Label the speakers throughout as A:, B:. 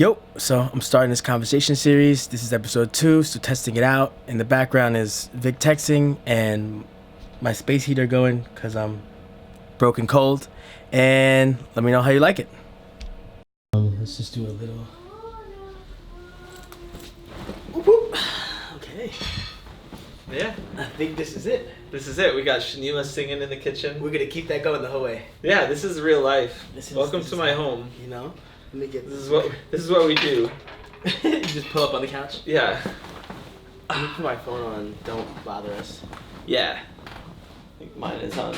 A: Yo, so I'm starting this conversation series. This is episode 2, still testing it out. In the background is Vic texting and my space heater going because I'm broken cold. And let me know how you like it. Let's just do a little... Okay.
B: Yeah.
A: I think this is it.
B: This is it. We got Shanima singing in the kitchen.
A: We're going to keep that going the whole way.
B: Yeah, this is real life. Welcome
A: this
B: to
A: is
B: my home.
A: You know? Let me get
B: This is what we do.
A: You just pull up on the couch?
B: Yeah.
A: Let me put my phone on. Don't bother us.
B: Yeah. I think mine is on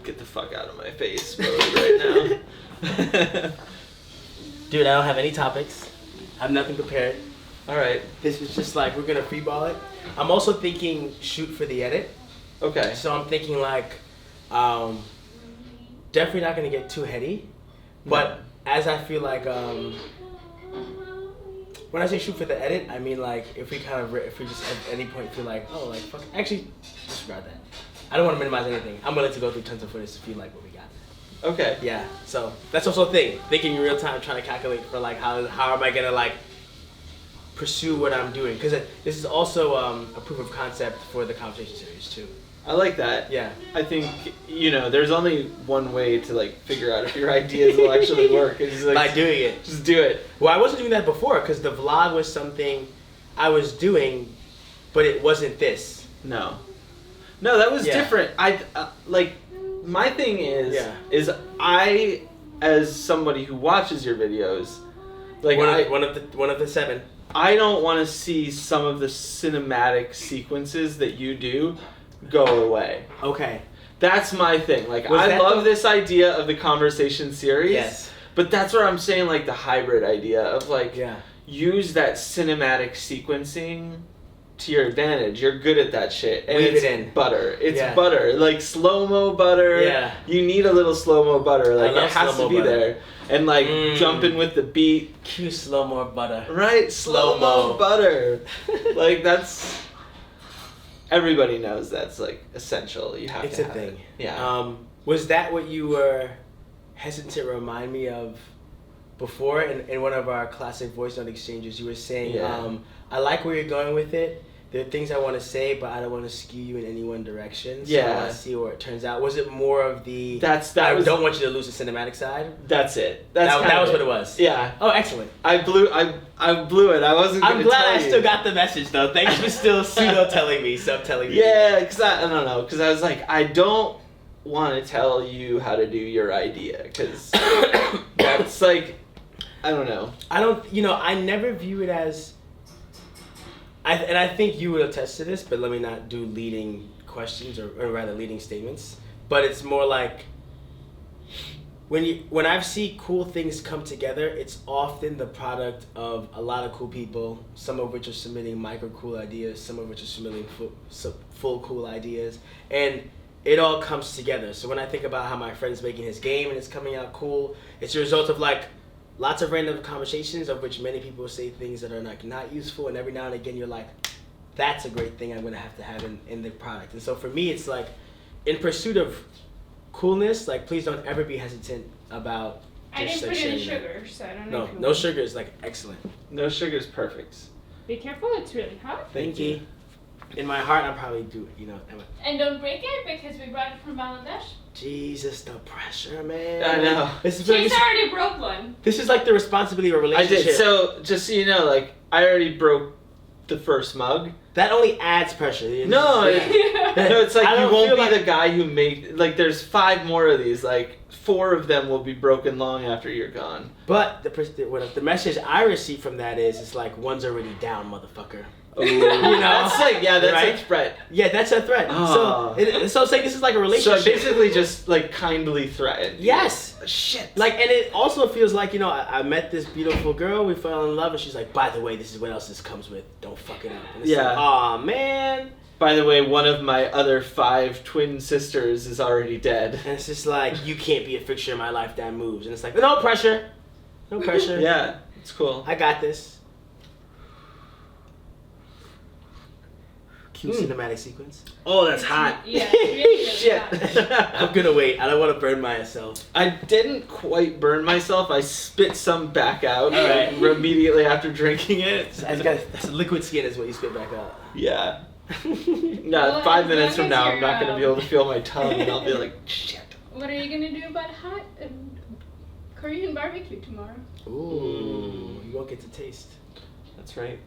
B: get the fuck out of my face mode right now.
A: Dude, I don't have any topics. I have nothing prepared.
B: Alright.
A: This is just like, we're going to freeball it. I'm also thinking shoot for the edit.
B: Okay.
A: So I'm thinking like, definitely not going to get too heady. But as I feel like, when I say shoot for the edit, I mean like, if we just at any point feel like, oh, like, fuck, actually, disregard that. I don't want to minimize anything. I'm willing to go through tons of footage to feel like what we got.
B: Okay.
A: Yeah, so that's also a thing. Thinking in real time, trying to calculate for like, how am I going to like, pursue what I'm doing? Because this is also a proof of concept for the conversation series too.
B: I like that.
A: Yeah.
B: I think, there's only one way to like figure out if your ideas will actually work. It's like,
A: By doing it.
B: Just do it.
A: Well, I wasn't doing that before because the vlog was something I was doing, but it wasn't this.
B: No, that was different. My thing is I, as somebody who watches your videos, like
A: one of the 7.
B: I don't want to see some of the cinematic sequences that you do go away.
A: Okay.
B: That's my thing. Like, I love this idea of the conversation series.
A: Yes.
B: But that's where I'm saying, like, the hybrid idea of, like, use that cinematic sequencing to your advantage. You're good at that shit. And
A: Weave
B: it's
A: it in.
B: butter. It's butter. Like, slow-mo butter.
A: Yeah.
B: You need a little slow-mo butter. Like,
A: I love
B: it has to be
A: butter.
B: there. And, like, jumping with the beat.
A: Cue slow-mo butter.
B: Right? Slow-mo butter. Like, that's... Everybody knows that's, like, essential. You have
A: it's
B: to
A: a
B: have
A: thing.
B: it. Yeah.
A: Was that what you were hesitant to remind me of before in one of our classic voice note exchanges? You were saying, I like where you're going with it. There are things I want to say, but I don't want to skew you in any one direction. So I want to see where it turns out. Was it more of the I don't want you to lose the cinematic side?
B: That's it.
A: That was what it was.
B: Yeah.
A: Oh, excellent.
B: I blew it. I wasn't gonna
A: I'm glad
B: tell
A: I
B: you.
A: still got the message though. Thanks for still pseudo telling me, telling me.
B: Yeah, because I don't know. Because I was like, I don't want to tell you how to do your idea. Because that's like, I don't know.
A: I never view it as... I think you would attest to this, but let me not do leading questions or rather leading statements. But it's more like when I see cool things come together, it's often the product of a lot of cool people, some of which are submitting micro cool ideas, some of which are submitting full cool ideas, and it all comes together. So when I think about how my friend's making his game and it's coming out cool, it's a result of like lots of random conversations of which many people say things that are like not useful, and every now and again you're like, that's a great thing I'm gonna have in the product. And so for me it's like, in pursuit of coolness, like please don't ever be hesitant about
C: I
A: just,
C: didn't
A: like,
C: put any
A: sharing
C: sugar, so I don't
A: No
C: know. if you
A: no
C: want-
A: sugar is like excellent.
B: No sugar's perfect.
C: Be careful, it's really hot.
A: Thank you. In my heart I'm probably
C: And don't break it because we brought it from Bangladesh.
A: Jesus, the pressure, man.
B: I know.
C: She's already broke one.
A: This is like the responsibility of a
B: I
A: relationship.
B: did. So just so you know, like I already broke the first mug.
A: That only adds pressure.
B: No, it's like
A: I
B: you
A: don't
B: won't
A: feel
B: be
A: like-
B: the guy who made like. There's 5 more of these. Like 4 of them will be broken long after you're gone.
A: But the message I receive from that is, it's like, one's already down, motherfucker.
B: Ooh. That's like, that's
A: Right?
B: a threat.
A: Yeah, that's a threat.
B: Oh.
A: So I'm saying this is like a
B: So
A: relationship.
B: I basically just like kindly threatened.
A: Yes.
B: Shit.
A: Like, and it also feels like, I met this beautiful girl, we fell in love, and she's like, by the way, this is what else this comes with. Don't fuck it up. And it's like, aw, man.
B: By the way, one of my other 5 twin sisters is already dead.
A: And it's just like, you can't be a fixture in my life that moves. And it's like, no pressure. No pressure.
B: Yeah, it's cool.
A: I got this. Cue cinematic sequence.
B: Oh, that's hot.
C: Yeah, really
B: Shit.
C: hot.
A: I'm gonna wait. I don't want to burn myself.
B: I didn't quite burn myself. I spit some back out
A: Alright.
B: immediately after drinking it.
A: That's liquid skin is what you spit back out.
B: Yeah. No,
C: Well,
B: 5
C: as
B: minutes
C: long
B: from
C: as
B: now, I'm
C: you're,
B: not going to be able to feel my tongue, and I'll be like, shit.
C: What are you gonna do about hot Korean barbecue tomorrow?
A: Ooh, you won't get to taste.
B: That's right.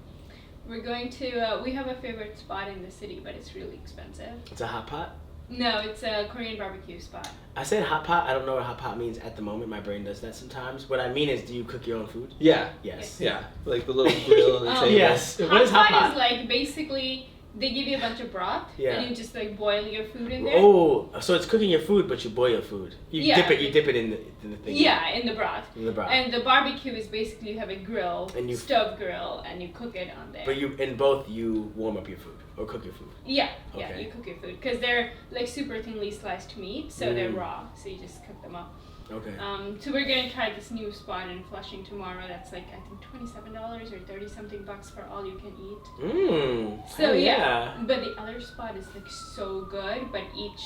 C: We're going to, we have a favorite spot in the city, but it's really expensive.
A: It's a hot pot?
C: No, it's a Korean barbecue spot.
A: I said hot pot. I don't know what hot pot means at the moment. My brain does that sometimes. What I mean is, do you cook your own food?
B: Yeah.
A: Yes.
B: Yeah. Like the little grill on the
C: Oh.
B: table.
A: Yes. What is hot pot?
C: Is like basically they give you a bunch of broth and you just like boil your food in there.
A: Oh, so it's cooking your food, but you boil your food. You
C: Yeah.
A: dip it in the thing.
C: Yeah, in the broth.
A: In the broth.
C: And the barbecue is basically you have a grill,
A: And you-
C: stove grill, and you cook it on there.
A: But you warm up your food or cook your food.
C: Yeah,
A: Okay.
C: you cook your food because they're like super thinly sliced meat, so they're raw. So you just cook them up.
A: Okay.
C: So we're gonna try this new spot in Flushing tomorrow. That's like I think $27 or $30-something for all you can eat.
A: Yeah.
C: So yeah, but the other spot is like so good, but each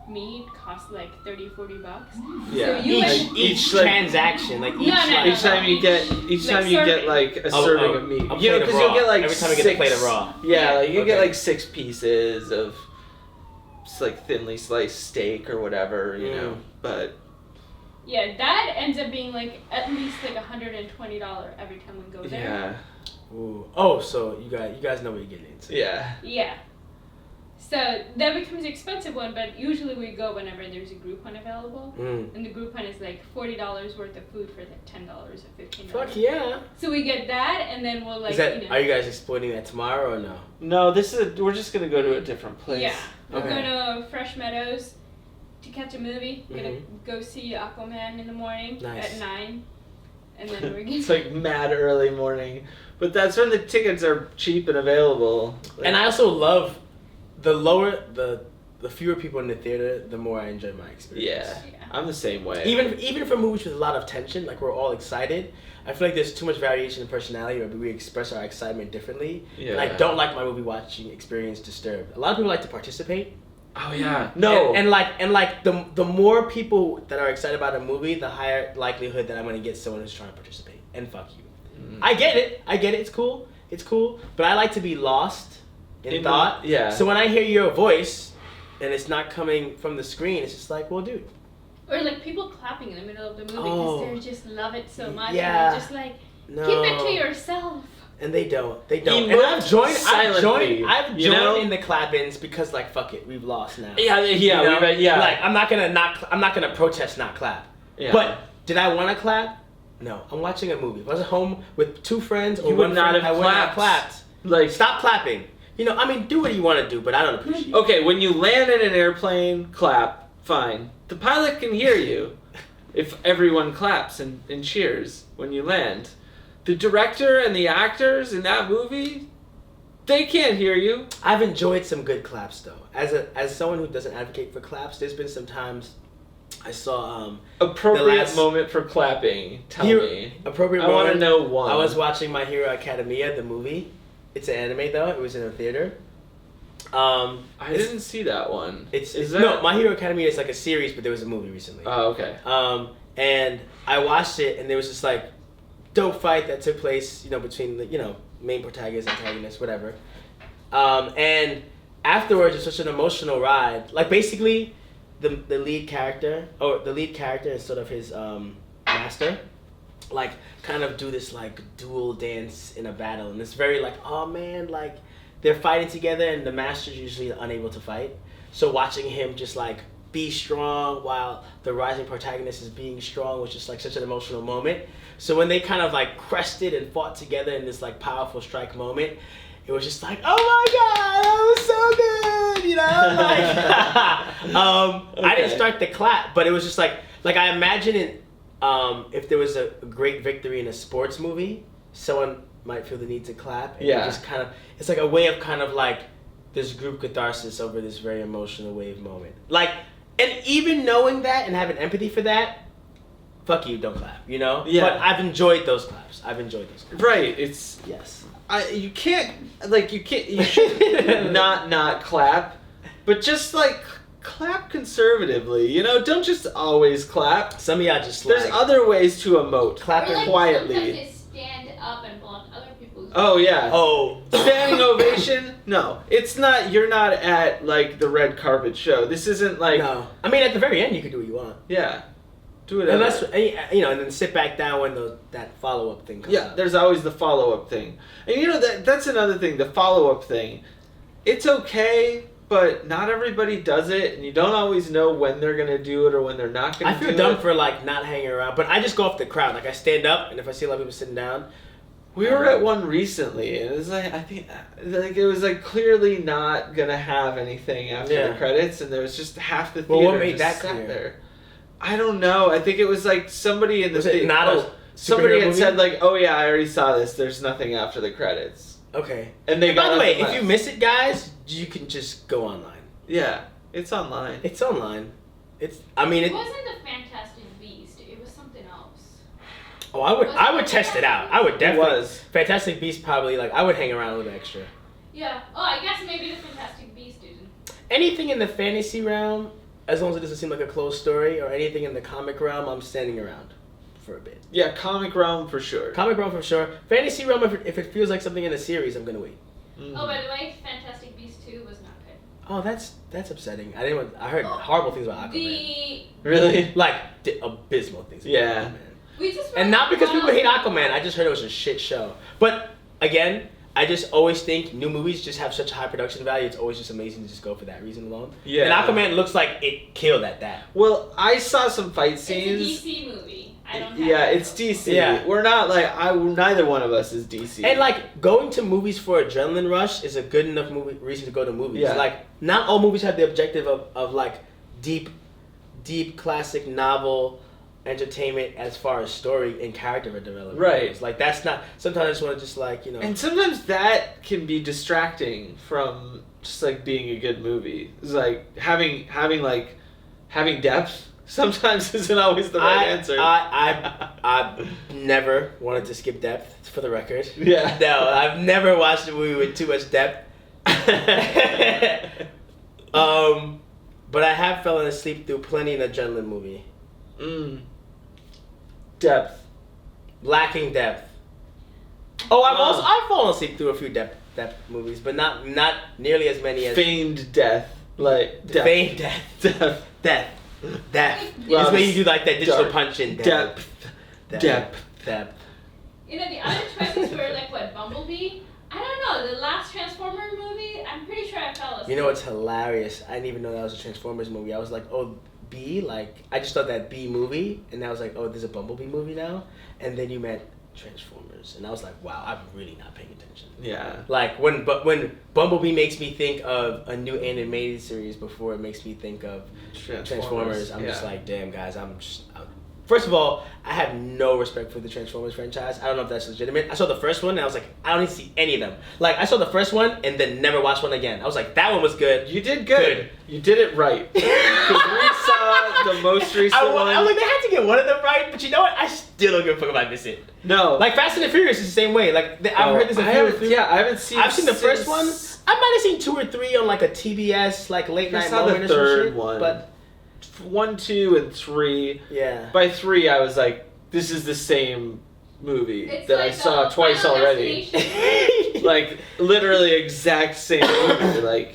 C: meat costs like $30-40.
B: Yeah.
C: So you
A: Each
B: like-
A: transaction, like each.
C: No,
A: like,
B: Each time you get,
C: Like
B: like a
A: Oh,
B: serving
A: oh,
B: of meat.
A: a
B: You know,
A: plate of
B: because you'll
A: raw.
B: get like
A: Every time you get a plate of raw.
B: Yeah, like you get
A: Okay.
B: like 6 pieces of just like thinly sliced steak or whatever, you know. But
C: Yeah, that ends up being like at least like $120 every time we go there.
B: yeah,
A: Ooh. Oh, so you guys know what you're getting into.
B: yeah.
C: Yeah. So that becomes an expensive one, but usually we go whenever there's a Groupon available. And the Groupon is like $40 worth of food for like $10 or $15.
A: Fuck yeah.
C: So we get that, and then we'll like,
A: Is that?
C: you know.
A: Are you guys exploiting that tomorrow or no?
B: No, we're just gonna go to a different place.
C: Yeah. We're
A: Okay.
C: going to Fresh Meadows to catch a movie. We're gonna
A: Mhm.
C: go see Aquaman in the morning
A: Nice.
C: at 9. And then we're gonna...
B: It's like mad early morning, but that's when the tickets are cheap and available. Like,
A: And I also love the fewer people in the theater, the more I enjoy my experience.
B: yeah, I'm the same way.
A: Even for movies with a lot of tension, like we're all excited, I feel like there's too much variation in personality, or we express our excitement differently.
B: Yeah.
A: And I don't like my movie watching experience disturbed. A lot of people like to participate.
B: Oh yeah. No.
A: And like the more people that are excited about a movie, the higher likelihood that I'm gonna get someone who's trying to participate. And fuck you. I get it. It's cool. But I like to be lost in thought.
B: Yeah.
A: So when I hear your voice and it's not coming from the screen, it's just like, well, dude.
C: Or like people clapping in the middle of the movie
A: Oh.
C: because they just love it so much.
A: Yeah.
C: And they're just like,
A: No.
C: keep it to yourself.
A: And they don't.
B: He
A: And
B: moved
A: I've joined
B: silently,
A: I've
B: you know?
A: joined in the clap-ins because like fuck it, we've lost now.
B: Yeah.
A: You know?
B: Yeah.
A: Like I'm not gonna protest not clap.
B: Yeah.
A: But did I want to clap? No. I'm watching a movie. If I was at home with two friends or
B: You would
A: one
B: not
A: friend,
B: have
A: I would not have
B: clapped.
A: clapped.
B: Like,
A: Stop clapping. You know, I mean, do what you want to do, but I don't appreciate it.
B: okay, when you land in an airplane, clap. Fine. The pilot can hear you if everyone claps and cheers when you land. The director and the actors in that movie, they can't hear you.
A: I've enjoyed some good claps though. As someone who doesn't advocate for claps, there's been some times I saw
B: Appropriate moment for clapping. Tell me.
A: Appropriate
B: I
A: moment.
B: want to know one.
A: I was watching My Hero Academia, the movie. It's an anime though. It was in a theater.
B: I didn't see that one.
A: No, My Hero Academia is like a series, but there was a movie recently.
B: Oh, okay.
A: And I watched it, and there was this like dope fight that took place, between the main protagonist, antagonist, whatever. And afterwards, it's such an emotional ride. Like basically, the lead character and sort of his master, like kind of do this like dual dance in a battle, and it's very like, oh man, like they're fighting together, and the master's usually unable to fight. So watching him just like be strong while the rising protagonist is being strong was just like such an emotional moment. So when they kind of like crested and fought together in this like powerful strike moment, it was just like, oh my god, that was so good, like I didn't start the clap, but it was just like I imagine it, if there was a great victory in a sports movie, someone might feel the need to clap, and just kind of, it's like a way of kind of like this group catharsis over this very emotional wave moment. Like, and even knowing that and having empathy for that, fuck you, don't clap. You know.
B: Yeah.
A: But I've enjoyed those claps.
B: Right. It's
A: Yes.
B: you should not clap, but just like clap conservatively. You know, don't just always clap.
A: Some of y'all just
B: There's other ways to emote.
A: clapping
C: Or like
B: quietly.
C: sometimes they stand up and block other people's.
B: Oh yeah.
A: Oh.
B: Standing ovation? No, it's not. You're not at like the red carpet show. This isn't like.
A: No. I mean, at the very end, you can do what you want.
B: Yeah. Do whatever.
A: And then sit back down when that follow up thing comes
B: Yeah,
A: up.
B: there's always the follow up thing, and you know that's another thing. The follow up thing, it's okay, but not everybody does it, and you don't always know when they're gonna do it or when they're not gonna.
A: I feel dumb for like not hanging around, but I just go off the crowd. Like I stand up, and if I see a lot of people sitting down.
B: We were at one recently, and it was like I think like it was like clearly not gonna have anything after the credits, and there was just half the theater
A: Well, what made
B: just
A: that
B: sat
A: clear?
B: there. I don't know. I think it was like somebody in the
A: Was it not a
B: somebody
A: superhero
B: had
A: movie?
B: said like, "Oh yeah, I already saw this. There's nothing after the credits."
A: Okay.
B: And they
A: By
B: got
A: the
B: up
A: way,
B: and
A: if
B: left.
A: you miss it, guys, you can just go online.
B: Yeah, it's online.
A: It's online.
C: It wasn't the Fantastic Beast. It was something else.
A: Oh, I would test it out. I would definitely.
B: was.
A: Fantastic Beasts probably like I would hang around a little extra.
C: Yeah. Oh, I guess maybe the Fantastic Beast didn't.
A: Anything in the fantasy realm, as long as it doesn't seem like a closed story, or anything in the comic realm, I'm standing around for a bit.
B: Yeah, comic realm for sure.
A: Comic realm for sure. Fantasy realm, if it feels like something in a series, I'm gonna wait.
B: Mm.
C: Oh, by the way, Fantastic Beast 2 was not good.
A: Oh, that's upsetting. I heard horrible things about Aquaman.
B: Really?
A: Like abysmal things. About
B: Yeah.
A: Aquaman.
C: We just
A: And not because people hate
C: Aquaman.
A: Aquaman. I just heard it was a shit show. But again, I just always think new movies just have such a high production value. It's always just amazing to just go for that reason alone.
B: Yeah.
A: And Aquaman looks like it killed at that.
B: Well, I saw some fight
C: It's a
B: scenes.
C: DC movie. I don't have
B: Yeah,
C: it.
B: it's DC.
A: Yeah.
B: We're not like neither one of us is DC.
A: And like going to movies for adrenaline rush is a good enough reason to go to movies.
B: Yeah.
A: Like not all movies have the objective of like deep classic novel entertainment as far as story and character development.
B: Right.
A: goes. Like that's not. Sometimes I just want to just like
B: And sometimes that can be distracting from just like being a good movie. It's like having depth sometimes isn't always the right answer.
A: I never wanted to skip depth, for the record.
B: Yeah.
A: No, I've never watched a movie with too much depth. But I have fallen asleep through plenty an adrenaline movie.
B: Depth.
A: Lacking depth. Oh, I've fallen asleep through a few depth movies, but not nearly as many as
B: Feigned death. Like depth.
A: feigned death.
B: Death.
A: Death.
B: Well,
A: It's when you do like that digital
B: dark.
A: punch in
B: Depth. Depth.
A: Depth.
C: You know, the other choices were like what, Bumblebee? I don't know, the last Transformer movie, I'm pretty sure I fell asleep.
A: You know what's hilarious? I didn't even know that was a Transformers movie. I was like, oh, B? Like, I just thought that B movie, and I was like, oh, there's a Bumblebee movie now? And then you meant Transformers. And I was like, wow, I'm really not paying attention.
B: Yeah.
A: Like, when Bumblebee makes me think of a new animated series before it makes me think of Transformers, I'm just like, damn, guys, first of all, I have no respect for the Transformers franchise. I don't know if that's legitimate. I saw the first one and I was like, I don't need to see any of them. Like, I saw the first one and then never watched one again. I was like, that one was good.
B: You did good. You did it right. Because we saw the most recent one.
A: I was like, they had to get one of them right, but you know what? I still don't give a fuck if I miss it.
B: No.
A: Like, Fast and the Furious is the same way. Like, I've heard this a few.
B: I haven't seen.
A: I've seen the first one. I might have seen 2 or 3 on like a TBS like late night moment or some shit.
B: One.
A: But
B: 1, 2, and 3.
A: yeah.
B: By 3, I was like, this is the same movie
C: It's
B: that
C: like
B: I saw
C: the
B: twice
C: Final
B: already.
C: Destination.
B: Like, literally exact same movie. Like,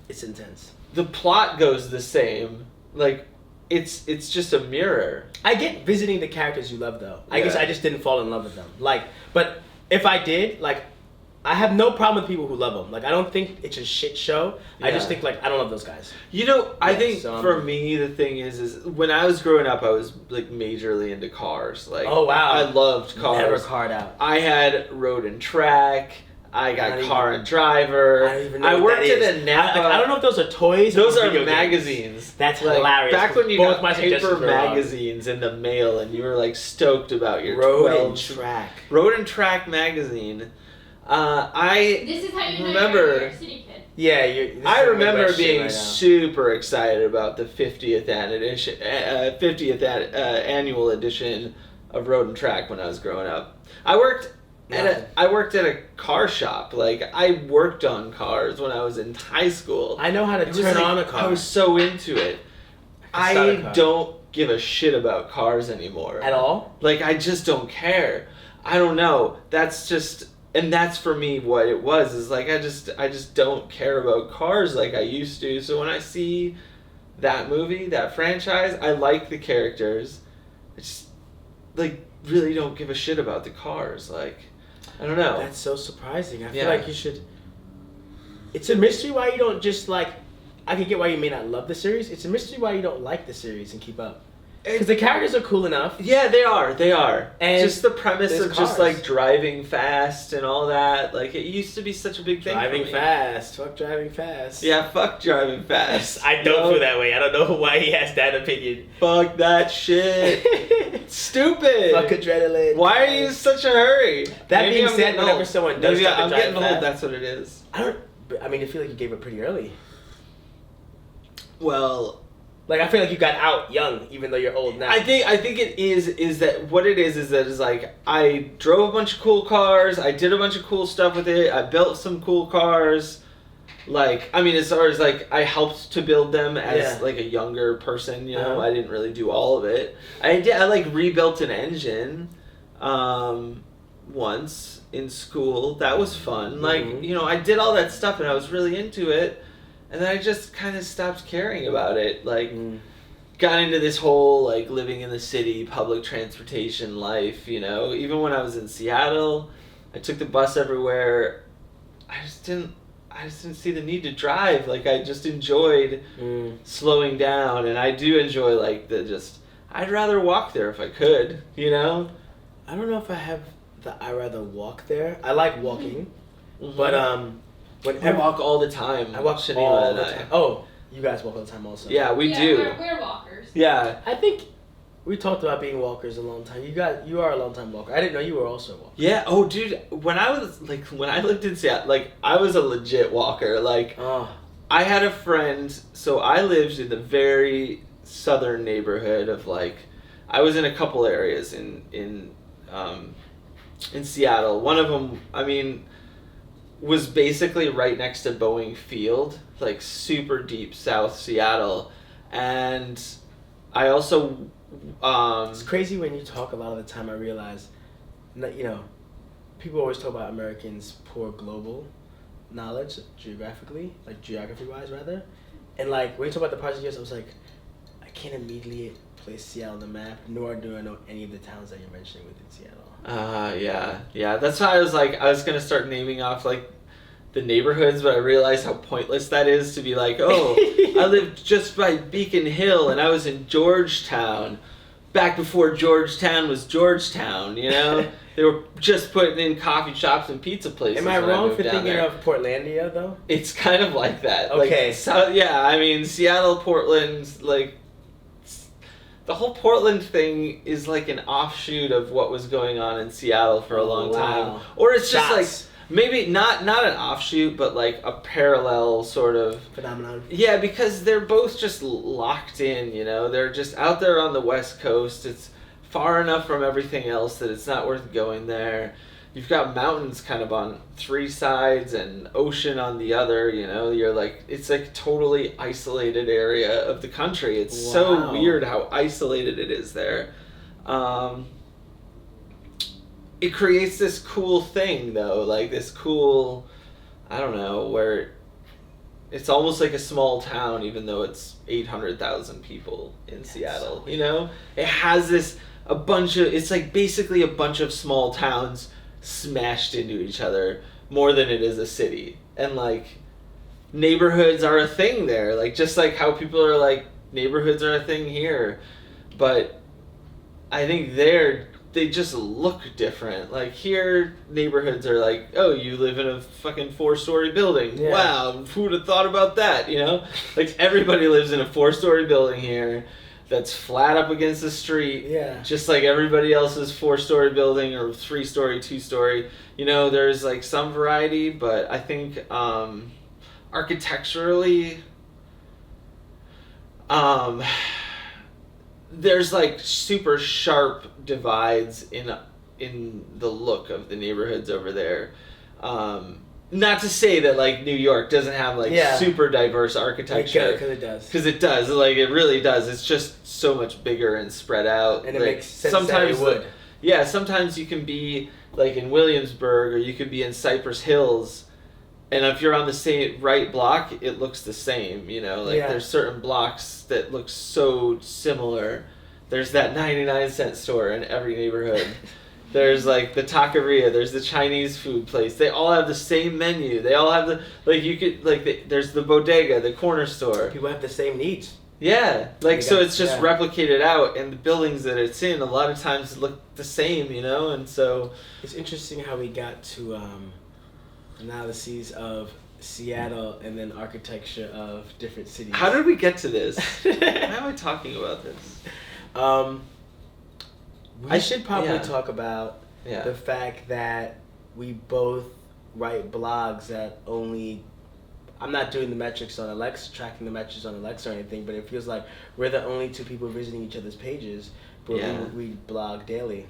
A: It's intense.
B: the plot goes the same. Like, it's just a mirror.
A: I get visiting the characters you love though. I guess
B: Yeah.
A: I just didn't fall in love with them. Like, but if I did, like, I have no problem with people who love them. Like, I don't think it's a shit show. I just
B: Yeah.
A: think like I don't love those guys.
B: You know, I
A: Yeah,
B: think
A: so,
B: for me the thing is when I was growing up, I was like majorly into cars. Like,
A: Oh, wow.
B: I loved cars.
A: Never card out.
B: I had Road and Track. I
A: I
B: got
A: don't
B: Car
A: even-
B: and Driver.
A: I don't even know
B: I
A: what
B: worked
A: that
B: at
A: is.
B: a Napa.
A: I don't know if those are toys.
B: Those
A: or
B: are
A: video games.
B: magazines.
A: That's
B: Like,
A: hilarious.
B: back when you
A: Both
B: got
A: my
B: paper
A: suggestions were wrong.
B: magazines in the mail and you were like stoked about your
A: Road
B: 12
A: and Track.
B: Road and Track magazine. I
C: This is how you know
B: remember.
C: you're a New York City kid.
A: Yeah, this
B: I
A: is
B: remember
A: Midwest shit
B: being
A: right now.
B: super excited about the 50th annual edition of Road and Track when I was growing up. I worked at a car shop. Like, I worked on cars when I was in high school.
A: I know how to
B: It was
A: turn
B: like-
A: on a car.
B: I was so into it.
A: I start a
B: I
A: car.
B: don't give a shit about cars anymore.
A: At all?
B: Like, I just don't care. I don't know. That's just, and that's for me what it was, is like, I just don't care about cars like I used to. So when I see that movie, that franchise, I like the characters. I just, like, really don't give a shit about the cars. Like, I don't know.
A: That's so surprising. I feel
B: Yeah.
A: like you should. It's a mystery why you don't just like. I can get why you may not love the series. It's a mystery why you don't like the series and keep up. Because the characters are cool enough.
B: Yeah, they are.
A: And
B: just the premise
A: there's
B: of just,
A: cars.
B: like, driving fast and all that. Like, it used to be such a big thing
A: Driving
B: for me.
A: fast. Fuck driving fast.
B: Yeah, fuck driving fast.
A: I don't feel that way. I don't know why he has that opinion.
B: Fuck that shit. Stupid.
A: Fuck adrenaline.
B: Why are you in such a hurry?
A: That
B: Maybe
A: being
B: I'm
A: said,
B: getting
A: whenever
B: old.
A: someone does
B: Maybe
A: try to
B: I'm
A: drive
B: getting old,
A: fast-
B: that's what it is.
A: I mean, I feel like you gave it pretty early.
B: Well,
A: Like, I feel like you got out young, even though you're old now.
B: I think it is that what it is that is like, I drove a bunch of cool cars, I did a bunch of cool stuff with it, I built some cool cars. Like, I mean, as far as, like, I helped to build them as, like, a younger person, you know?
A: Uh-huh.
B: I didn't really do all of it. I like, rebuilt an engine once in school. That was fun. Like,
A: Mhm.
B: you know, I did all that stuff, and I was really into it. And then I just kind of stopped caring about it. Like, got into this whole, like, living in the city, public transportation life, you know? Even when I was in Seattle, I took the bus everywhere. I just didn't see the need to drive. Like, I just enjoyed slowing down, and I do enjoy, like, I'd rather walk there if I could, you know?
A: I don't know if I have I rather walk there. I like walking,
B: Mhm.
A: but
B: I
A: whenever
B: walk all the time.
A: I walk
B: Shanima
A: all
B: and
A: the
B: I.
A: time. Oh, you guys walk all the time also.
B: Yeah, we
C: yeah,
B: do.
C: We're walkers.
B: Yeah.
A: I think we talked about being walkers a long time. You are a long time walker. I didn't know you were also a walker.
B: Yeah. Oh, dude. When I lived in Seattle, like, I was a legit walker. Like,
A: Oh,
B: I had a friend. So I lived in the very southern neighborhood of, like, I was in a couple areas in Seattle. One of them, I mean, was basically right next to Boeing Field, like, super deep South Seattle, and I also.
A: it's crazy when you talk a lot of the time. I realize, you know, people always talk about Americans' poor global knowledge geographically, like geography-wise rather, and like when you talk about the parts of the US, I was like, I can't immediately place Seattle on the map, nor do I know any of the towns that you're mentioning within Seattle.
B: Yeah. That's why I was like, I was gonna start naming off, like, the neighborhoods, but I realized how pointless that is to be like, oh, I lived just by Beacon Hill and I was in Georgetown, back before Georgetown was Georgetown, you know? They were just putting in coffee shops and pizza places.
A: Am I
B: when
A: wrong
B: moved
A: for
B: down
A: thinking
B: there.
A: of Portlandia though?
B: It's kind of like that.
A: Okay.
B: Like, so, yeah, I mean, Seattle, Portland, like, the whole Portland thing is like an offshoot of what was going on in Seattle for a long time. Or it's just
A: Shots.
B: like, maybe not an offshoot, but like a parallel sort of.
A: Phenomenon.
B: Yeah, because they're both just locked in, you know? They're just out there on the West Coast. It's far enough from everything else that it's not worth going there. You've got mountains kind of on three sides and ocean on the other, you know? You're like, it's like totally isolated area of the country. It's so
A: Wow.
B: weird how isolated it is there. It creates this cool thing, though, like this cool, I don't know, where it's almost like a small town, even though it's 800,000 people in Seattle, you know? It has it's like basically a bunch of small towns smashed into each other more than it is a city. And, like, neighborhoods are a thing there, like, just like how people are like, neighborhoods are a thing here. But I think they just look different. Like, here, neighborhoods are like, oh, you live in a fucking 4-story building.
A: Yeah.
B: Wow, who would have thought about that, you know? Like, everybody lives in a 4-story building here. that's flat up against the street.
A: Yeah.
B: Just like everybody else's 4-story building or 3-story, 2-story. You know, there's like some variety, but I think architecturally, there's like super sharp divides in the look of the neighborhoods over there. Not to say that like New York doesn't have like super diverse architecture,
A: because it does.
B: Because it does, like it really does. It's just so much bigger and spread out.
A: And it
B: like,
A: makes sense
B: sometimes
A: that it would.
B: Yeah, sometimes you can be like in Williamsburg or you could be in Cypress Hills, and if you're on the same right block, it looks the same. You know, like there's certain blocks that look so similar. There's that 99-cent store in every neighborhood. There's like the taqueria. There's the Chinese food place. They all have the same menu. They all have the like you could like there's the bodega, the corner store.
A: People have the same needs.
B: Yeah, like so it's just replicated out, and the buildings that it's in a lot of times look the same, you know, and so
A: it's interesting how we got to analyses of Seattle and then architecture of different cities.
B: How did we get to this? Why am I talking about this?
A: I should probably talk about the fact that we both write blogs that only... I'm not doing the metrics on Alexa, tracking the metrics on Alexa or anything, but it feels like we're the only two people visiting each other's pages, but we blog daily.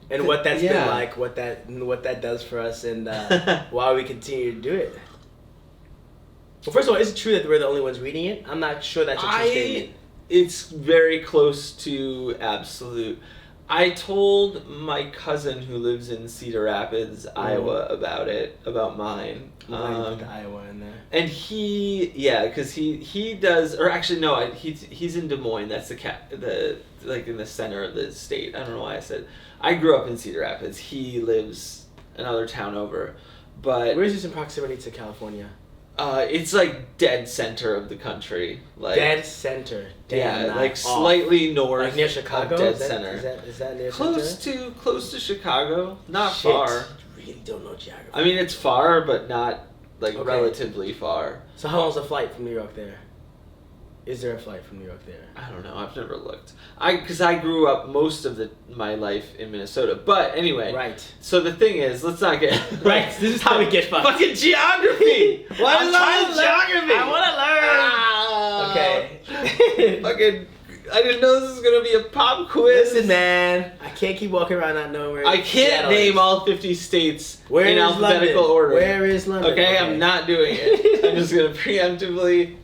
A: And what that's been like, what that does for us, and why we continue to do it. Well, first of all, is it true that we're the only ones reading it? I'm not sure that's a true statement.
B: It's very close to absolute. I told my cousin who lives in Cedar Rapids, Iowa, about mine.
A: Put the Iowa in there.
B: And because he does, or actually no, he's in Des Moines. That's the like in the center of the state. I don't know why I said. I grew up in Cedar Rapids. He lives another town over, but
A: where is this in proximity to California?
B: It's like dead center of the country. Like
A: dead center.
B: Like slightly north.
A: Like near Chicago.
B: Dead center.
A: Is that near
B: close to Chicago? Not far.
A: I really don't know geography.
B: I mean, it's far, but not like relatively far.
A: So how long's the flight from New York there? Is there a flight from New York there?
B: I don't know. I've never looked. Because I grew up most of my life in Minnesota. But anyway.
A: Right.
B: So the thing is, let's not get...
A: Right. This is how we get fucked.
B: Fucking geography!
A: I'm trying to
B: geography!
A: I want to learn! Okay.
B: Fucking... I didn't know this was going to be a pop quiz.
A: Listen, man. I can't keep walking around not knowing where
B: I can't name all 50 states in alphabetical order.
A: Where is London?
B: Okay, I'm not doing it. I'm just going to preemptively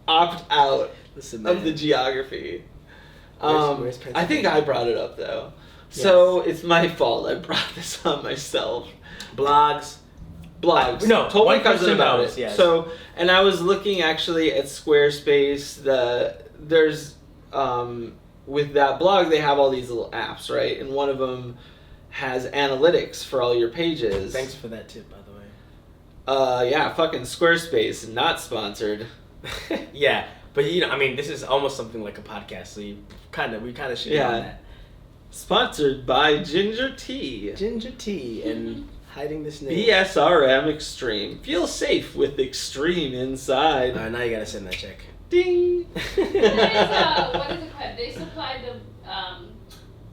B: opt out of the geography.
A: Where's
B: I think I brought it up though. Yes. So it's my fault. I brought this on myself.
A: Blogs.
B: No, told my cousin about it.
A: Yes.
B: So, and I was looking actually at Squarespace. There's with that blog they have all these little apps, right? And one of them has analytics for all your pages.
A: Thanks for that tip, by the way.
B: Yeah, fucking Squarespace, not sponsored.
A: Yeah, but I mean, this is almost something like a podcast, so we kind of should be on that.
B: Sponsored by Ginger Tea.
A: Ginger Tea and hiding this name.
B: BSRM Extreme. Feel safe with Extreme inside.
A: All right, now you gotta send that check.
B: Ding.
C: What is it called? They supply the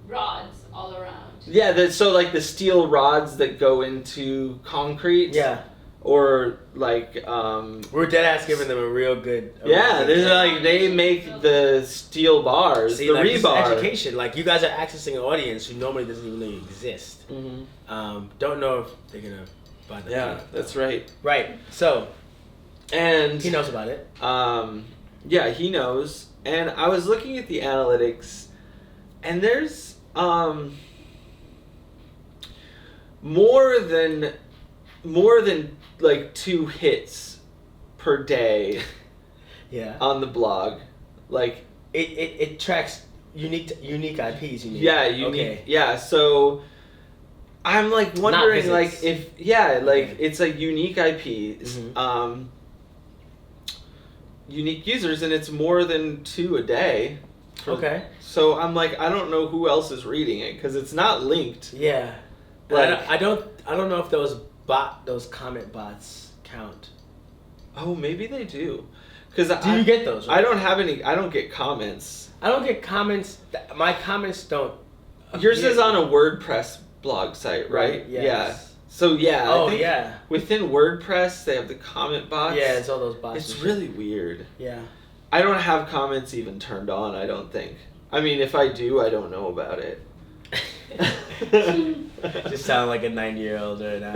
C: rods all around.
B: Yeah, so like the steel rods that go into concrete.
A: Yeah.
B: Or like
A: we're dead ass giving them a real good.
B: They make the steel bars, the rebar.
A: Education, like you guys are accessing an audience who normally doesn't even know you exist.
B: Mm-hmm.
A: Don't know if they're gonna buy the product.
B: That's right.
A: Right. So,
B: and
A: he knows about it.
B: Yeah, he knows. And I was looking at the analytics, and there's more than like 2 hits per day.
A: Yeah.
B: On the blog, like
A: it tracks unique IPs.
B: Unique.
A: Okay.
B: Yeah. So I'm like wondering, like if it's like unique IPs, unique users, and it's more than 2 a day.
A: Okay.
B: So I'm like, I don't know who else is reading it because it's not linked.
A: Yeah. Like, I don't know if those comment bots count.
B: Oh, maybe they do. Because
A: Do you get those? Right?
B: I don't have any. I don't get comments.
A: I don't get comments. My comments don't.
B: Yours is on a WordPress blog site, right?
A: Yes.
B: Yeah. So yeah.
A: Oh,
B: I think
A: yeah.
B: Within WordPress, they have the comment box.
A: Yeah, it's all those bots.
B: It's really weird.
A: Yeah.
B: I don't have comments even turned on. I don't think. I mean, if I do, I don't know about it.
A: Just sound like a 90-year-old right now.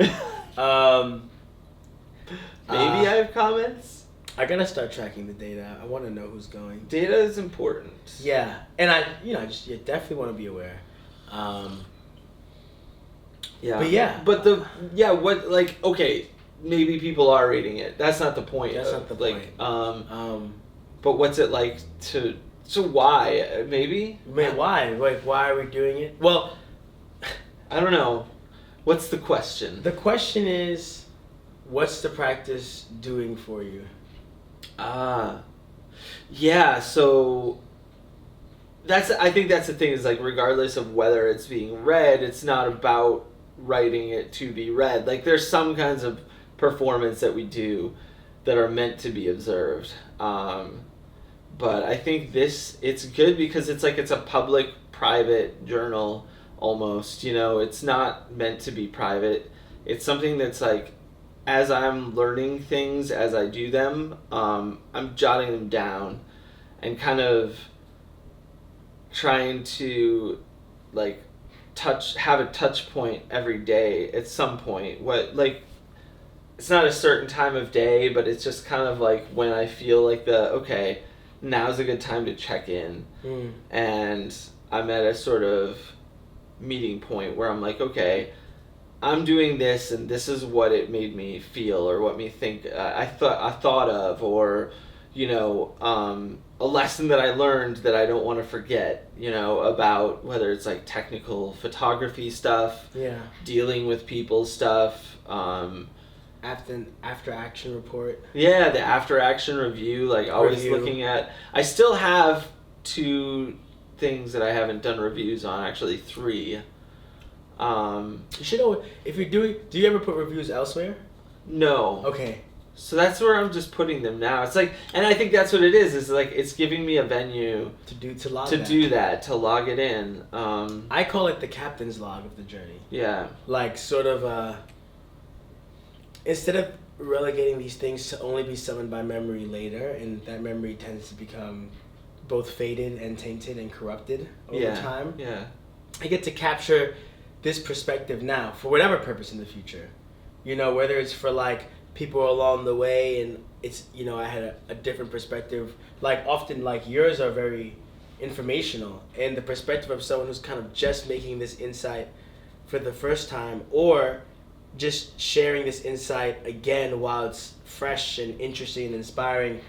B: Maybe I have comments.
A: I gotta start tracking the data. I want to know who's going.
B: Data is important.
A: Yeah, and I definitely want to be aware.
B: Yeah.
A: But
B: okay, maybe people are reading it. That's not the point.
A: That's not the point.
B: But what's it like to? So why? Maybe.
A: Why? Like, why are we doing it? Well,
B: I don't know. What's the question?
A: The question is, what's the practice doing for you?
B: Yeah. So. I think that's the thing, is like, regardless of whether it's being read, it's not about writing it to be read. Like, there's some kinds of performance that we do that are meant to be observed. But I think it's good because it's like, it's a public-private journal almost, it's not meant to be private. It's something that's like, as I'm learning things as I do them, I'm jotting them down and kind of trying to like have a touch point every day at some point. It's not a certain time of day, but it's just kind of like when I feel like okay, now's a good time to check in. And I'm at a sort of meeting point where I'm like, okay, I'm doing this and this is what it made me feel, or what me think I thought of, or a lesson that I learned that I don't want to forget, about whether it's like technical photography stuff, dealing with people stuff,
A: after action report.
B: Yeah, the after action review, like always looking at. I still have 2 things that I haven't done reviews on, actually 3.
A: You should know if you're doing. Do you ever put reviews elsewhere?
B: No.
A: Okay.
B: So that's where I'm just putting them now. It's like, and I think that's what it is like, it's giving me a venue to log it in.
A: I call it the captain's log of the journey.
B: Yeah.
A: Like, sort of, instead of relegating these things to only be summoned by memory later, and that memory tends to become both faded and tainted and corrupted over time. Yeah. I get to capture this perspective now for whatever purpose in the future. Whether it's for like people along the way, and it's I had a different perspective. Like, often, like, yours are very informational, and the perspective of someone who's kind of just making this insight for the first time, or just sharing this insight again while it's fresh and interesting and inspiring,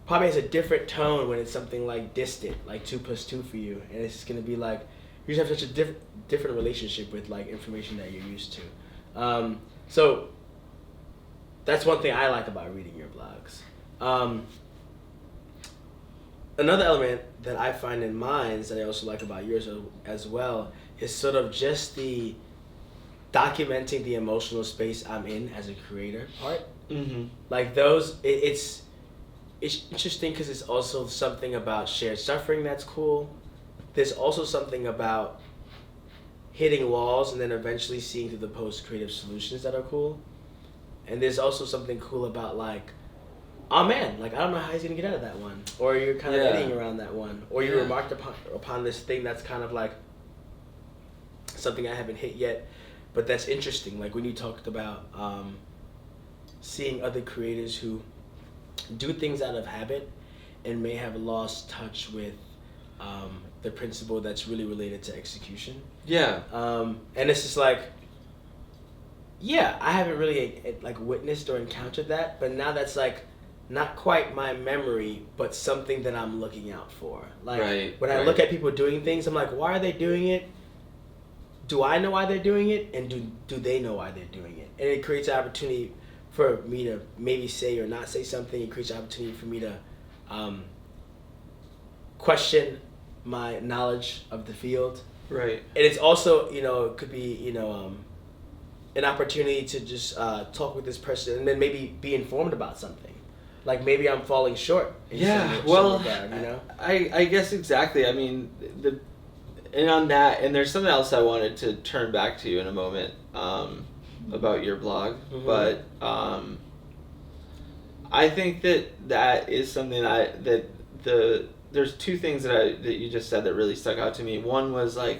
A: probably has a different tone when it's something like distant, like 2 + 2 for you, and it's just gonna be like you just have such a different relationship with like information that you're used to. So that's one thing I like about reading your blogs. Another element that I find in mine that I also like about yours as well is sort of just the documenting the emotional space I'm in as a creator part. Mm-hmm. Like those, it's interesting because it's also something about shared suffering that's cool. There's also something about hitting walls and then eventually seeing through the post-creative solutions that are cool. And there's also something cool about like, oh man, like I don't know how he's gonna get out of that one. Or you're kind of eddying around that one. Or you remarked upon this thing that's kind of like something I haven't hit yet, but that's interesting. Like when you talked about seeing other creators who do things out of habit and may have lost touch with the principle that's really related to execution. Yeah. And it's just like, yeah, I haven't really like witnessed or encountered that, but now that's like not quite my memory, but something that I'm looking out for. Like when I look at people doing things, I'm like, why are they doing it? Do I know why they're doing it? And do they know why they're doing it? And it creates an opportunity for me to maybe say or not say something. It creates an opportunity for me to question my knowledge of the field. Right. And it's also, it could be, an opportunity to just talk with this person and then maybe be informed about something. like maybe I'm falling short in some regard, you know?
B: I guess exactly. I mean, and on that, and there's something else I wanted to turn back to in a moment about your blog, but I think that is something there's two things that you just said that really stuck out to me. One was like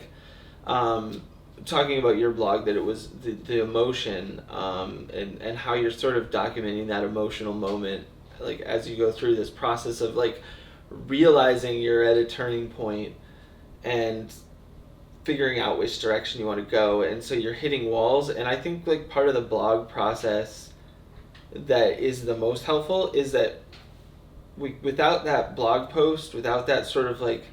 B: talking about your blog, that it was the emotion and how you're sort of documenting that emotional moment, like as you go through this process of like realizing you're at a turning point and figuring out which direction you want to go, and so you're hitting walls. And I think like part of the blog process that is the most helpful is that without that blog post, without that sort of like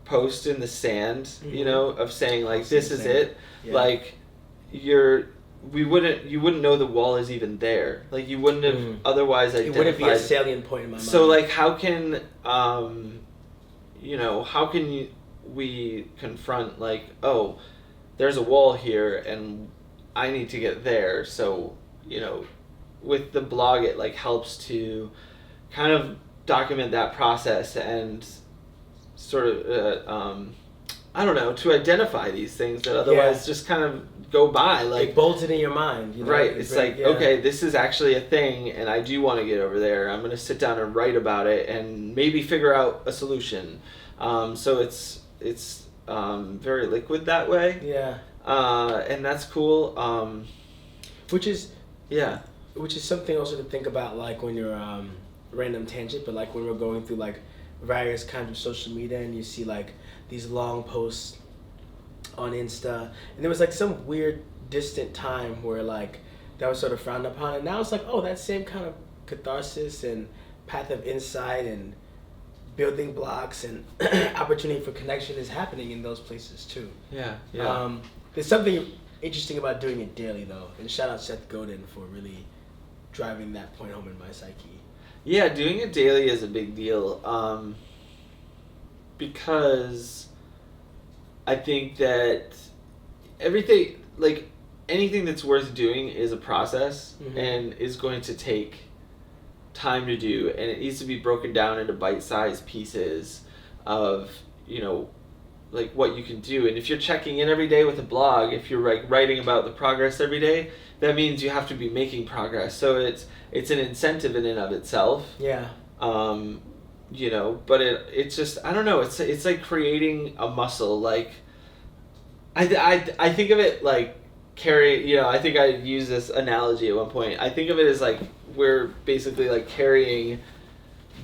B: post in the sand, you know, of saying like this is it, like you wouldn't know the wall is even there. Like you wouldn't have otherwise identified.
A: It wouldn't be a salient point in my mind.
B: So like how can we confront like, oh, there's a wall here and I need to get there. So, you know, with the blog it like helps to kind of document that process and sort of I don't know, to identify these things that otherwise just kind of go by, like
A: bolted in your mind, you know?
B: Right. It's like, okay, this is actually a thing and I do want to get over there. I'm going to sit down and write about it and maybe figure out a solution. So it's very liquid that way.
A: Yeah.
B: And that's cool.
A: Which is something also to think about, like when you're random tangent, but like when we're going through like various kinds of social media and you see like these long posts on Insta, and there was like some weird distant time where like that was sort of frowned upon, and now it's like, oh, that same kind of catharsis and path of insight and building blocks and opportunity for connection is happening in those places too. There's something interesting about doing it daily though, and shout out Seth Godin for really driving that point home in my psyche.
B: Yeah, doing it daily is a big deal, because I think that everything, like anything that's worth doing is a process and is going to take time to do, and it needs to be broken down into bite-sized pieces of, you know, like what you can do. And if you're checking in every day with a blog, if you're like writing about the progress every day, that means you have to be making progress. So it's an incentive in and of itself.
A: Yeah.
B: You know, but it's just, I don't know, it's like creating a muscle. Like I think of it like I think I used this analogy at one point. I think of it as like we're basically like carrying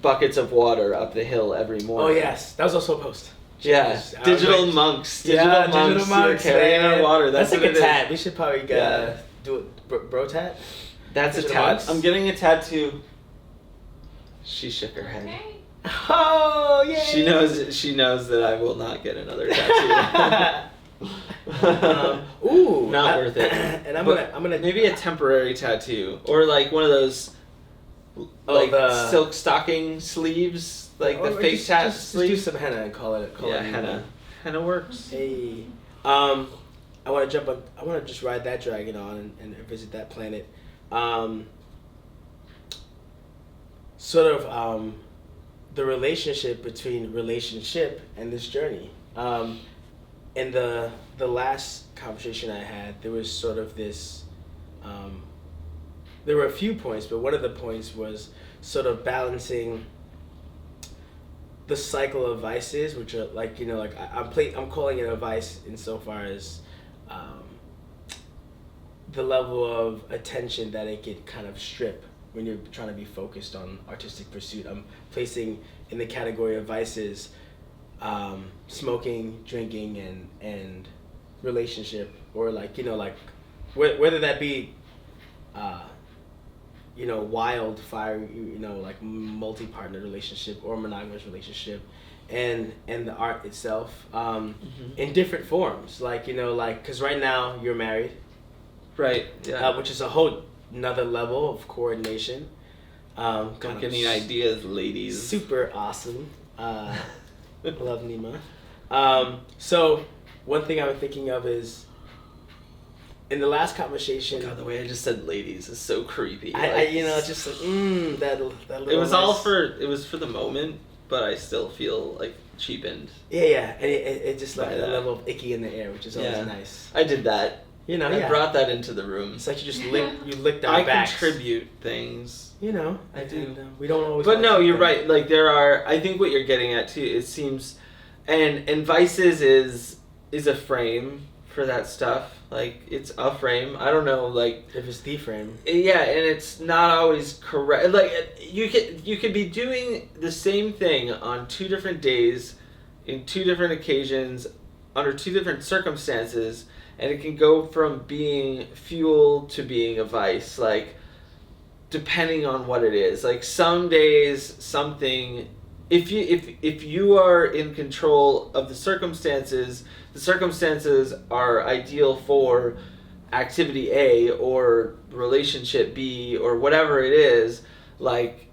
B: buckets of water up the hill every morning.
A: Oh yes, that was also a post.
B: Yeah, digital monks are carrying our water. That's
A: like a tat. We should probably do it, bro tat.
B: That's digital a tat. Monks? I'm getting a tattoo. She shook her head.
C: Okay.
A: Oh yeah.
B: She knows that I will not get another tattoo. Not worth it. And I'm gonna maybe a temporary tattoo, or like one of those the silk stocking sleeves, like the fake sleeves.
A: Just do some henna and call it.
B: Henna. Henna works.
A: Hey, I want to just ride that dragon on and visit that planet. The relationship between relationship and this journey. In the last conversation I had, there was sort of this, there were a few points, but one of the points was sort of balancing the cycle of vices, which are like, you know, like I'm calling it a vice insofar as the level of attention that it could kind of strip when you're trying to be focused on artistic pursuit. I'm placing in the category of vices smoking, drinking, and relationship, or like, you know, like whether that be you know, wildfire, you know, like multi-partner relationship or monogamous relationship, and the art itself in different forms, like, you know, like, because right now you're married,
B: right? Yeah.
A: Which is a whole another level of coordination.
B: Don't get any ideas, ladies.
A: Super awesome. Love Nima. So one thing I'm thinking of is, in the last conversation,
B: God, the way I just said ladies is so creepy.
A: I it's just like that little.
B: It was all for the moment, but I still feel like cheapened.
A: Yeah, and it just left
B: By
A: a
B: that.
A: level of icky in the air, which is always nice.
B: I did that. I brought that into the room.
A: It's like you just licked our
B: I
A: backs.
B: contribute things.
A: I
B: do.
A: And, we don't always.
B: But no, you're
A: them.
B: right. Like there are. I think what you're getting at too. It seems, and Vices is a frame for that stuff. Like it's a frame. I don't know. Like
A: if it's the frame.
B: Yeah, and it's not always correct. Like you could be doing the same thing on 2 different days, in 2 different occasions, under 2 different circumstances, and it can go from being fuel to being a vice. Like depending on what it is. Like some days something. If you are in control of the circumstances are ideal for activity A or relationship B or whatever it is, like,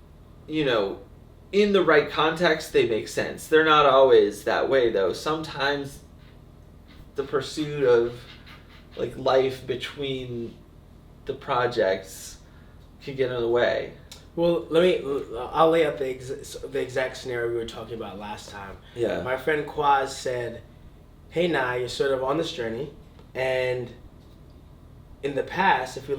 B: in the right context, they make sense. They're not always that way, though. Sometimes the pursuit of, like, life between the projects can get in the way.
A: Well, I'll lay out the exact scenario we were talking about last time.
B: Yeah.
A: My friend Quaz said, hey, Nah, you're sort of on this journey, and in the past, if we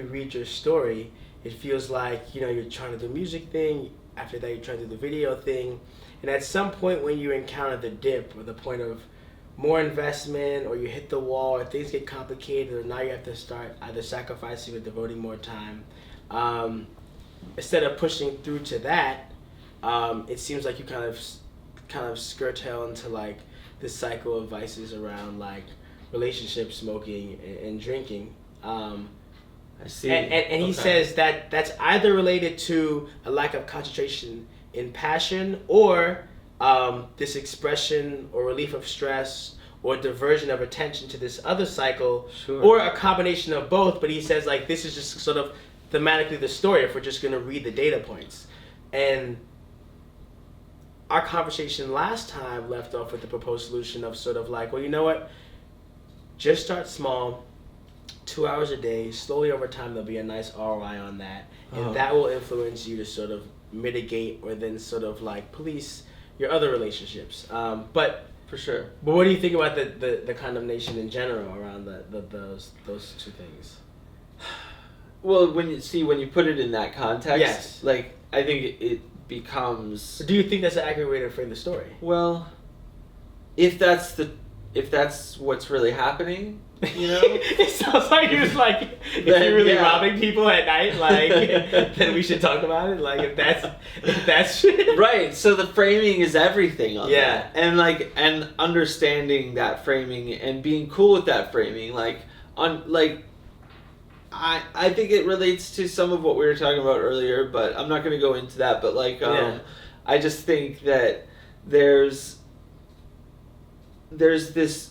A: read your story, it feels like, you're trying to do the music thing, after that you're trying to do the video thing, and at some point when you encounter the dip, or the point of more investment, or you hit the wall, or things get complicated, or now you have to start either sacrificing or devoting more time, instead of pushing through to that, it seems like you kind of skirt-tail into like this cycle of vices around like relationships, smoking, and drinking. I
B: see.
A: And he says that that's either related to a lack of concentration in passion, or this expression or relief of stress, or diversion of attention to this other cycle,
B: Sure.
A: or a combination of both. But he says like this is just sort of thematically the story if we're just going to read the data points. And our conversation last time left off with the proposed solution of sort of like, well, you know what? Just start small, 2 hours a day, slowly over time there'll be a nice ROI on that. And that will influence you to sort of mitigate or then sort of like police your other relationships. But
B: For sure.
A: But what do you think about the condemnation in general around those 2 things?
B: Well, when you put it in that context,
A: yes.
B: Like I think it becomes.
A: Do you think that's an accurate way to frame the story?
B: Well, if that's what's really happening,
A: It sounds like he was like, if you're really robbing people at night, like, then we should talk about it. Like, if that's
B: right. So the framing is everything on that, and understanding that framing and being cool with that framing, I think it relates to some of what we were talking about earlier, but I'm not going to go into that. But I just think that there's this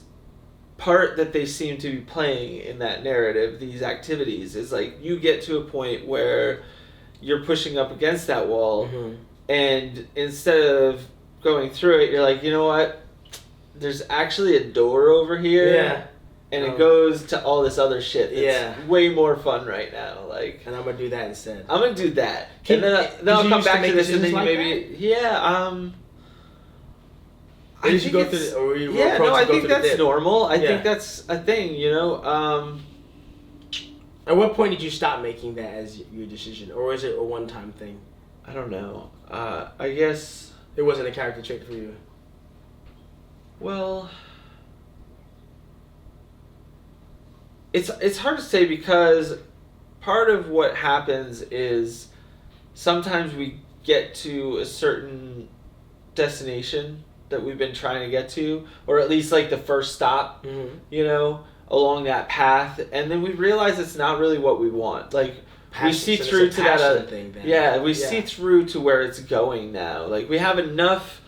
B: part that they seem to be playing in that narrative, these activities, is like you get to a point where you're pushing up against that wall,
A: mm-hmm.
B: and instead of going through it, you're like, you know what? There's actually a door over here.
A: Yeah.
B: And it goes to all this other shit that's way more fun right now. Like,
A: and I'm gonna do that instead.
B: I'm gonna do that. And then I'll come back to this, and then you maybe...
A: Or did you go through or you
B: yeah, no, I think that's
A: dip?
B: normal. I think that's a thing,
A: At what point did you stop making that as your decision? Or is it a one-time thing?
B: I don't know. I guess...
A: It wasn't a character trait for you?
B: Well... It's hard to say, because part of what happens is sometimes we get to a certain destination that we've been trying to get to, or at least like the first stop,
A: mm-hmm.
B: Along that path, and then we realize it's not really what we want. Like we see through to that. See through to where it's going now. Like we have enough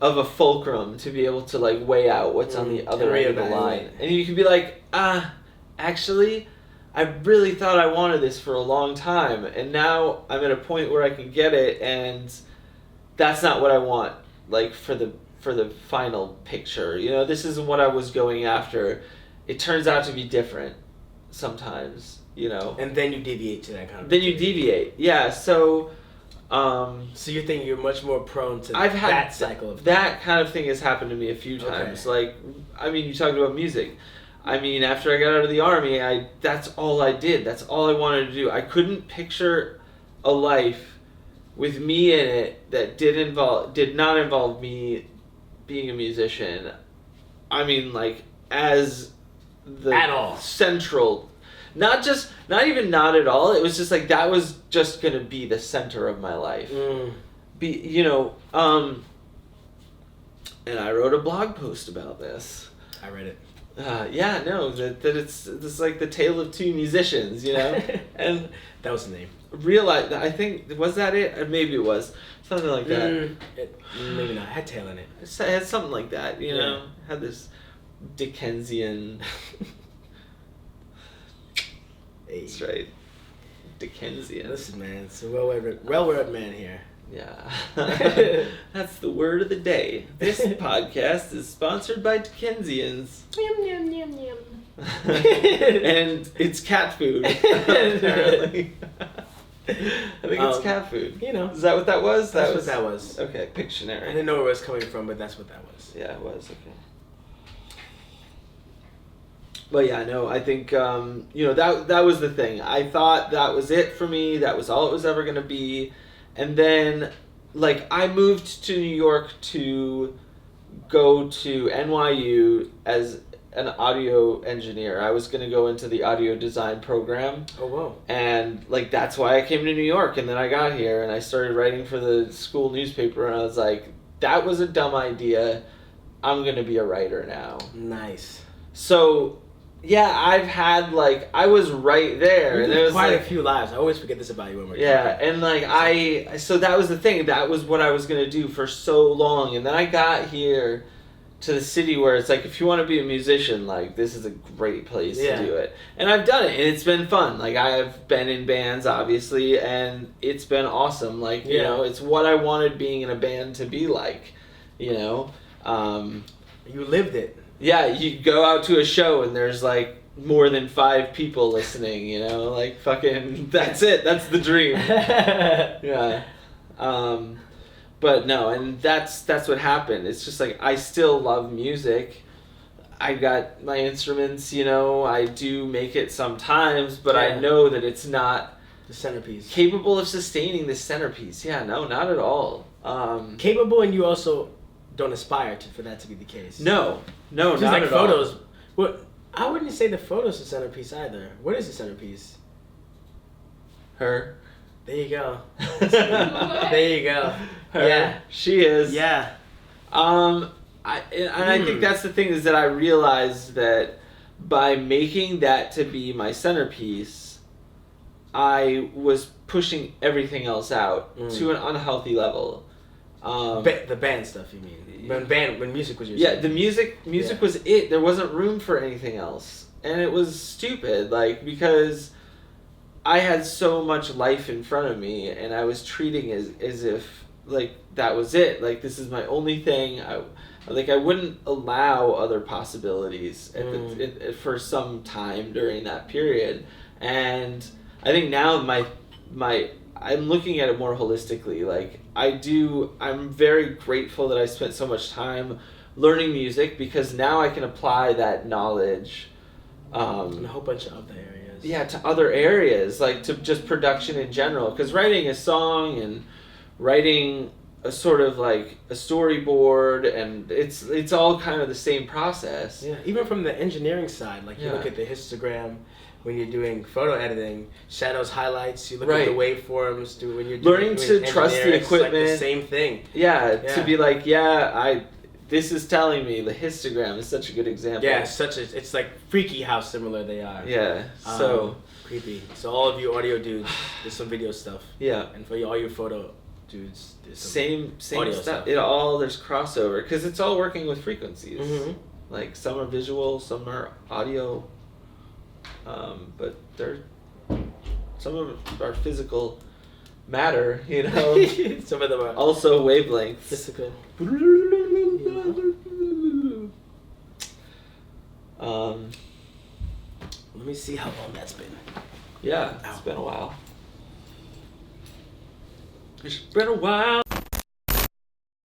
B: of a fulcrum to be able to like weigh out what's on the other end of the line, and you can be like, actually, I really thought I wanted this for a long time, and now I'm at a point where I can get it, and that's not what I want, like, for the final picture. This isn't what I was going after. it turns out to be different sometimes, you know.
A: And then you deviate to that kind of.
B: Then you deviate, yeah. So.
A: So you think you're much more prone to
B: I've had
A: that cycle of
B: that kind of thing has happened to me a few times.
A: Okay.
B: Like, I mean, you talked about music. I mean, after I got out of the army, that's all I did. That's all I wanted to do. I couldn't picture a life with me in it that did not involve me being a musician. I mean, like, as the
A: At all.
B: central. Not even not at all. It was just like that was just gonna be the center of my life. And I wrote a blog post about this.
A: I read it.
B: That it's like the tale of two musicians, you know, and
A: that was the name.
B: Realize I think was that it? Maybe it was something like that.
A: Maybe not. It had tail in it.
B: It had something like that, you know. Had this Dickensian. That's right. Dickensian.
A: Listen, man, it's a well-read man here.
B: Yeah. That's the word of the day. This podcast is sponsored by Dickensians.
A: Yum, yum, yum, yum.
B: And it's cat food, apparently. I think it's cat food.
A: You know.
B: Is that what that was?
A: That's what that was.
B: Okay, Pictionary.
A: I didn't know where it was coming from, but that's what that was.
B: Yeah, it was. Okay. But yeah, no, I think, that was the thing. I thought that was it for me. That was all it was ever going to be. And then, like, I moved to New York to go to NYU as an audio engineer. I was going to go into the audio design program.
A: Oh, wow.
B: And, like, that's why I came to New York. And then I got here and I started writing for the school newspaper. And I was like, that was a dumb idea. I'm going to be a writer now.
A: Nice.
B: So... yeah, I've had, like, I was right there.
A: And
B: there was
A: quite
B: like,
A: a few lives. I always forget this about you when we're
B: talking. And, like, so that was the thing. That was what I was going to do for so long. And then I got here to the city where it's like, if you want to be a musician, like, this is a great place to do it. And I've done it, and it's been fun. Like, I have been in bands, obviously, and it's been awesome. Like, you know, it's what I wanted being in a band to be like, you know.
A: You lived it.
B: Yeah, you go out to a show and there's like more than 5 people listening, you know, like fucking, that's it, that's the dream. Yeah. But no, and that's what happened. It's just like, I still love music. I got my instruments, you know, I do make it sometimes, but I know that it's not
A: the centerpiece.
B: Capable of sustaining the centerpiece. Yeah, no, not at all.
A: Capable, and you also don't aspire for that to be the case.
B: No, not
A: like
B: at
A: photos.
B: all.
A: Well, I wouldn't say the photo's the centerpiece either. What is the centerpiece?
B: Her.
A: There you go. There you go.
B: Her.
A: Yeah,
B: she is.
A: Yeah.
B: I think that's the thing, is that I realized that by making that to be my centerpiece, I was pushing everything else out to an unhealthy level.
A: The band stuff, you mean? When music was your
B: the music was it. There wasn't room for anything else, and it was stupid. Like, because I had so much life in front of me, and I was treating as if like that was it. Like, this is my only thing. I wouldn't allow other possibilities for some time during that period, and I think now I'm looking at it more holistically. Like, I'm very grateful that I spent so much time learning music, because now I can apply that knowledge
A: in a whole bunch of other areas.
B: Yeah, to other areas, like to just production in general. Because writing a song and writing a sort of like a storyboard, and it's all kind of the same process.
A: Yeah, even from the engineering side, like you look at the histogram. When you're doing photo editing, shadows, highlights, you look at the waveforms. When you're
B: learning to trust the equipment,
A: it's like the same thing.
B: Yeah, to be like, this is telling me the histogram is such a good example.
A: Yeah, it's like freaky how similar they are.
B: Yeah, so
A: creepy. So all of you audio dudes, there's some video stuff.
B: Yeah,
A: and for all your photo dudes, there's
B: some same
A: audio
B: stuff. There's crossover, because it's all working with frequencies. Mm-hmm. Like, some are visual, some are audio. But some of them are physical matter, you know.
A: Some of them are
B: also wavelengths.
A: Physical. me see how long that's been.
B: Yeah, it's been a while. It's been a while.